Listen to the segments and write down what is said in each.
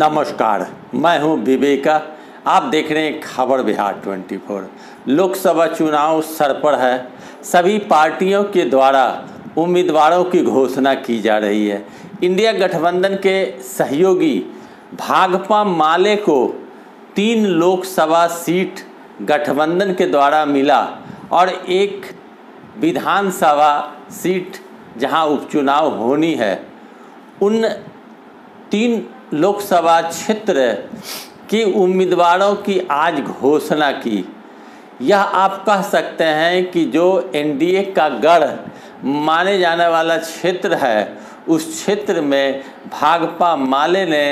नमस्कार, मैं हूं विवेका। आप देख रहे हैं खबर बिहार 24। लोकसभा चुनाव सर पर है। सभी पार्टियों के द्वारा उम्मीदवारों की घोषणा की जा रही है। इंडिया गठबंधन के सहयोगी भाकपा माले को 3 लोकसभा सीट गठबंधन के द्वारा मिला और एक विधानसभा सीट जहां उपचुनाव होनी है, उन 3 लोकसभा क्षेत्र के उम्मीदवारों की आज घोषणा की। यह आप कह सकते हैं कि जो एनडीए का गढ़ माने जाने वाला क्षेत्र है, उस क्षेत्र में भाकपा माले ने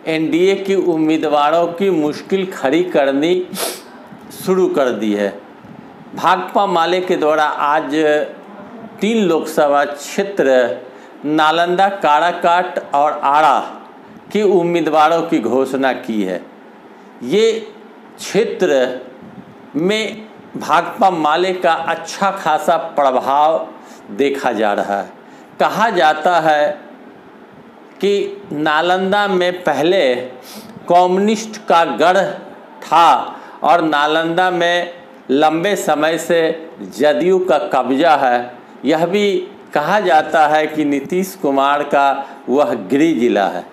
एनडीए के उम्मीदवारों की मुश्किल खड़ी करनी शुरू कर दी है। भाकपा माले के द्वारा आज 3 लोकसभा क्षेत्र नालंदा, काराकाट और आरा के उम्मीदवारों की घोषणा की है। ये क्षेत्र में भाकपा माले का अच्छा खासा प्रभाव देखा जा रहा है। कहा जाता है कि नालंदा में पहले कम्युनिस्ट का गढ़ था और नालंदा में लंबे समय से जदयू का कब्जा है। यह भी कहा जाता है कि नीतीश कुमार का वह गृह जिला है।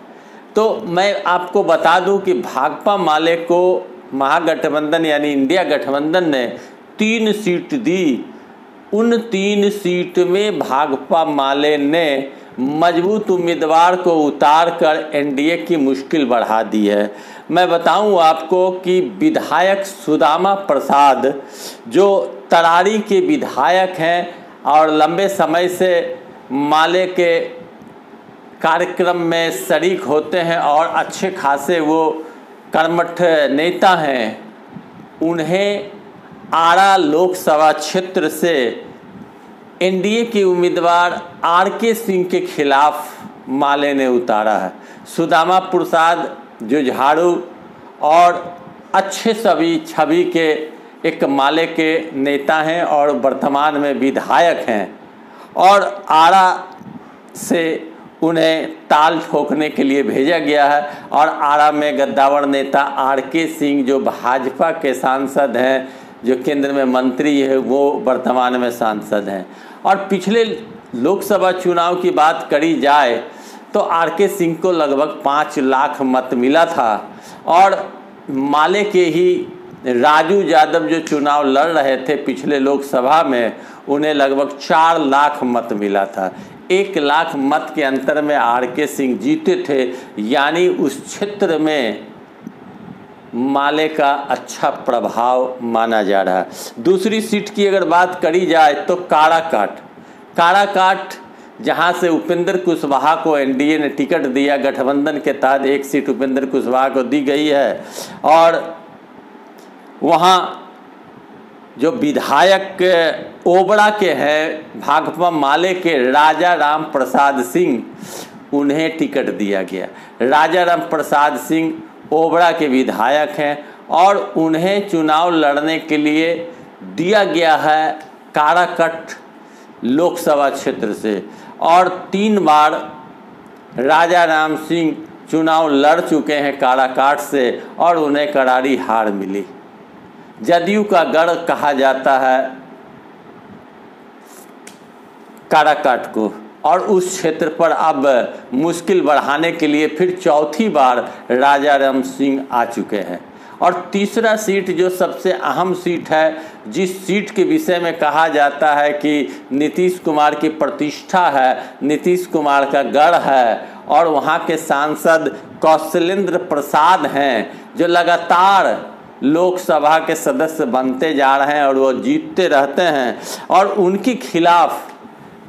तो मैं आपको बता दूं कि भाकपा माले को महागठबंधन यानी इंडिया गठबंधन ने 3 सीट दी। उन 3 सीट में भाकपा माले ने मजबूत उम्मीदवार को उतार कर एनडीए की मुश्किल बढ़ा दी है। मैं बताऊं आपको कि विधायक सुदामा प्रसाद जो तरारी के विधायक हैं और लंबे समय से माले के कार्यक्रम में शरीक होते हैं और अच्छे खासे वो कर्मठ नेता हैं, उन्हें आरा लोकसभा क्षेत्र से एनडीए के उम्मीदवार आरके सिंह के खिलाफ माले ने उतारा है। सुदामा प्रसाद जो झाड़ू और अच्छे छवि के एक माले के नेता हैं और वर्तमान में विधायक हैं, और आरा से उन्हें ताल ठोकने के लिए भेजा गया है। और आरा में गद्दावर नेता आरके सिंह जो भाजपा के सांसद हैं, जो केंद्र में मंत्री है, वो वर्तमान में सांसद हैं। और पिछले लोकसभा चुनाव की बात करी जाए तो आरके सिंह को लगभग 5 लाख मत मिला था और माले के ही राजू यादव जो चुनाव लड़ रहे थे पिछले लोकसभा में, उन्हें लगभग 4 लाख मत मिला था। 1 लाख मत के अंतर में आरके सिंह जीते थे। यानी उस क्षेत्र में माले का अच्छा प्रभाव माना जा रहा है। दूसरी सीट की अगर बात करी जाए तो काराकाट जहां से उपेंद्र कुशवाहा को एनडीए ने टिकट दिया, गठबंधन के तहत 1 सीट उपेंद्र कुशवाहा को दी गई है। और वहां जो विधायक ओबड़ा के हैं भाकपा माले के राजा राम प्रसाद सिंह, उन्हें टिकट दिया गया। राजा राम प्रसाद सिंह ओबड़ा के विधायक हैं और उन्हें चुनाव लड़ने के लिए दिया गया है काराकाट लोकसभा क्षेत्र से। और 3 बार राजा राम सिंह चुनाव लड़ चुके हैं काराकाट से और उन्हें करारी हार मिली। जदयू का गढ़ कहा जाता है काराकाट को, और उस क्षेत्र पर अब मुश्किल बढ़ाने के लिए फिर 4थी बार राजा राम सिंह आ चुके हैं। और तीसरा सीट जो सबसे अहम सीट है, जिस सीट के विषय में कहा जाता है कि नीतीश कुमार की प्रतिष्ठा है, नीतीश कुमार का गढ़ है, और वहाँ के सांसद कौशलेंद्र प्रसाद हैं जो लगातार लोकसभा के सदस्य बनते जा रहे हैं और वो जीतते रहते हैं। और उनके खिलाफ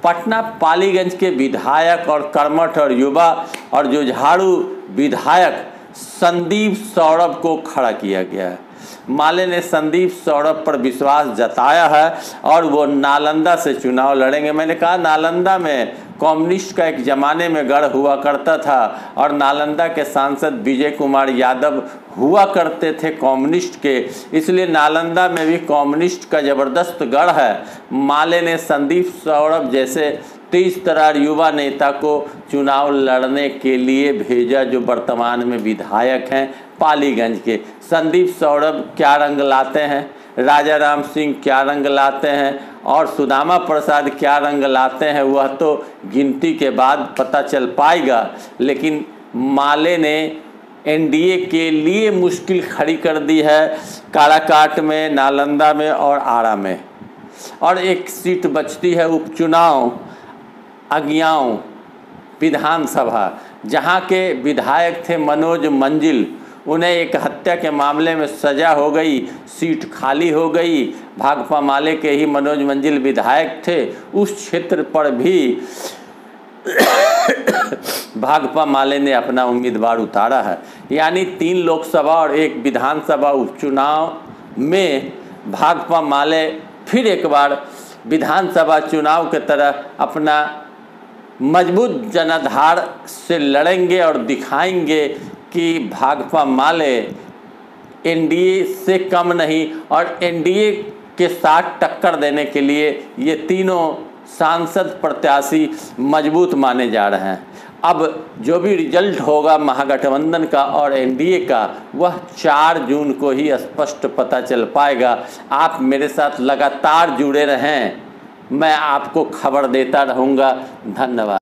पटना पालीगंज के विधायक और कर्मठ और युवा और जो झाड़ू विधायक संदीप सौरभ को खड़ा किया गया है। माले ने संदीप सौरभ पर विश्वास जताया है और वो नालंदा से चुनाव लड़ेंगे। मैंने कहा नालंदा में कम्युनिस्ट का एक ज़माने में गढ़ हुआ करता था और नालंदा के सांसद विजय कुमार यादव हुआ करते थे कम्युनिस्ट के, इसलिए नालंदा में भी कम्युनिस्ट का ज़बरदस्त गढ़ है। माले ने संदीप सौरभ जैसे तो इस तरह युवा नेता को चुनाव लड़ने के लिए भेजा जो वर्तमान में विधायक हैं पालीगंज के। संदीप सौरभ क्या रंग लाते हैं, राजा राम सिंह क्या रंग लाते हैं और सुदामा प्रसाद क्या रंग लाते हैं, वह तो गिनती के बाद पता चल पाएगा। लेकिन माले ने एनडीए के लिए मुश्किल खड़ी कर दी है काराकाट में, नालंदा में और आरा में। और एक सीट बचती है उपचुनाव अगियाओं विधानसभा, जहां के विधायक थे मनोज मंजिल, उन्हें एक हत्या के मामले में सजा हो गई, सीट खाली हो गई। भाकपा माले के ही मनोज मंजिल विधायक थे। उस क्षेत्र पर भी भाकपा माले ने अपना उम्मीदवार उतारा है। यानी 3 लोकसभा और 1 विधानसभा उपचुनाव में भाकपा माले फिर एक बार विधानसभा चुनाव के तरह अपना मजबूत जनाधार से लड़ेंगे और दिखाएंगे कि भाकपा माले एनडीए से कम नहीं, और एनडीए के साथ टक्कर देने के लिए ये तीनों सांसद प्रत्याशी मजबूत माने जा रहे हैं। अब जो भी रिजल्ट होगा महागठबंधन का और एनडीए का, वह 4 जून को ही स्पष्ट पता चल पाएगा। आप मेरे साथ लगातार जुड़े रहें, मैं आपको खबर देता रहूँगा। धन्यवाद।